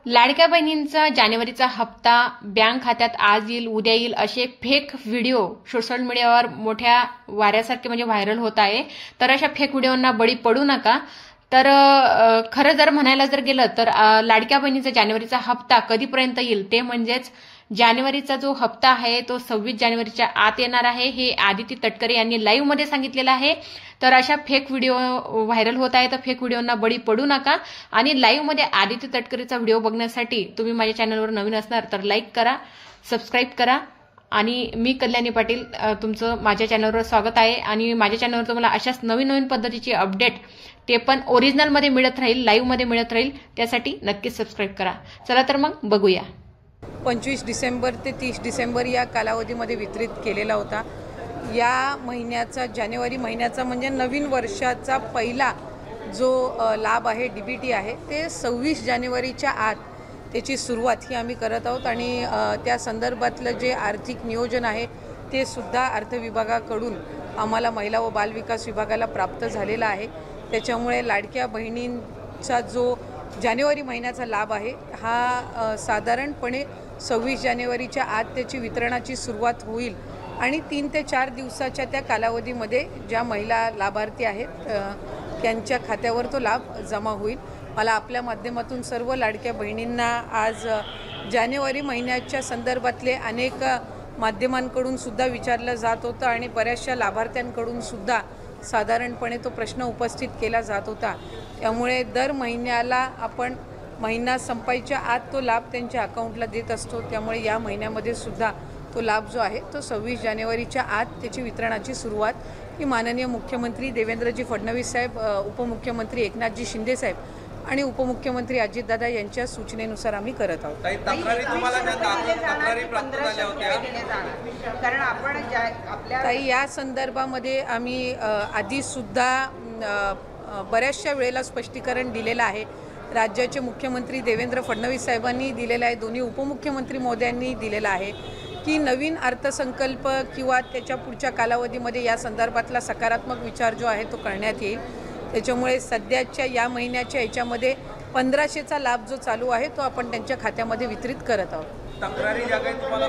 लाडक्या बहिणींचा जानेवारीचा हप्ता बँक खात्यात आज येईल उद्या येईल असे फेक व्हिडिओ सोशल मीडियावर मोठ्या वाऱ्यासारखे म्हणजे व्हायरल होत आहे। तर अशा फेक व्हिडिओंना बळी पडू नका। तर खरं जर म्हणायला जर गेलं तर लाडक्या बहिणीचा जानेवारीचा हप्ता कधीपर्यंत येईल ते म्हणजेच जानेवारीचा जो हप्ता आहे तो 26 जानेवारीच्या आत येणार आहे हे आदिती तटकरे यांनी लाईव्ह मध्ये सांगितलेलं आहे। तर अशा फेक व्हिडिओ व्हायरल होत आहे तर फेक व्हिडिओंना बळी पडू नका आणि लाईव्ह मध्ये आदिती तटकरेचा व्हिडिओ बघण्यासाठी तुम्ही माझ्या चॅनलवर नवीन असणार तर लाईक करा, सबस्क्राईब करा आणि मी कल्याणी पाटील तुमचं माझ्या चॅनलवर स्वागत आहे आणि माझ्या चॅनलवर तुम्हाला अशाच नवीन पद्धतीची अपडेट ते पण ओरिजिनल मध्ये मिळत राहील, लाईव्ह मध्ये मिळत राहील, त्यासाठी नक्कीच सबस्क्राईब करा। चला तर मग बघूया। 25 डिसेंबर ते 30 डिसेंबर या कालावधीमध्ये वितरित केलेला होता। या महिन्याचा जानेवारी महिन्याचा म्हणजे नवीन वर्षाचा पहिला जो लाभ आहे डीबीटी आहे ते 26 जानेवारीच्या आत त्याची सुरुवात ही आम्ही करत आहोत आणि त्या संदर्भातलं जे आर्थिक नियोजन आहे ते सुद्धा अर्थ विभागाकडून आम्हाला महिला व बाल विकास विभागाला प्राप्त झालेला आहे। त्याच्यामुळे लाडक्या बहिणींचा जो जानेवारी महिन्याचा लाभ आहे हा साधारणपणे 26 जानेवारीच्या आत त्याची वितरणाची सुरुवात होईल आणि 3 ते 4 दिवसाच्या त्या कालावधीमध्ये ज्या महिला लाभार्थी आहेत त्यांच्या खात्यावर तो लाभ जमा होईल। मला आपल्या माध्यमातून सर्व लाडक्या बहिणींना आज जानेवारी महिन्याच्या संदर्भातले अनेक माध्यमांकडून सुद्धा विचारलं जात होतं आणि बऱ्याचशा लाभार्थ्यांकडून सुद्धा साधारणपणे तो प्रश्न उपस्थित केला जात होता। त्यामुळे दर महिन्याला आपण महिना संपायच्या आत तो लाभ त्यांच्या अकाउंटला देत असतो। त्यामुळे या महिन्यामध्ये सुद्धा तो लाभ जो आहे तो 26 जानेवारीच्या आत त्याची वितरणाची सुरुवात ही माननीय मुख्यमंत्री देवेंद्रजी फडणवीस साहेब, उपमुख्यमंत्री एकनाथजी शिंदे साहेब आणि उपमुख्यमंत्री अजितदादा यांच्या सूचनेनुसार आम्ही करत आहोत। ताई या संदर्भामध्ये आम्ही आधीसुद्धा बऱ्याचशा वेळेला स्पष्टीकरण दिलेलं आहे। राज्याचे मुख्यमंत्री देवेंद्र फडणवीस साहेबांनी दिलेलं आहे, दोन्ही उपमुख्यमंत्री महोदयांनी दिलेलं आहे की नवीन अर्थसंकल्प किंवा त्याच्या पुढच्या कालावधीमध्ये या संदर्भातला सकारात्मक विचार जो आहे तो करण्यात येईल। त्याच्यामुळे सध्याच्या या महिन्याच्या याच्यामध्ये 1500चा लाभ जो चालू आहे तो आपण त्यांच्या खात्यामध्ये वितरित करत आहोत। तक्रारी ज्या काही तुम्हाला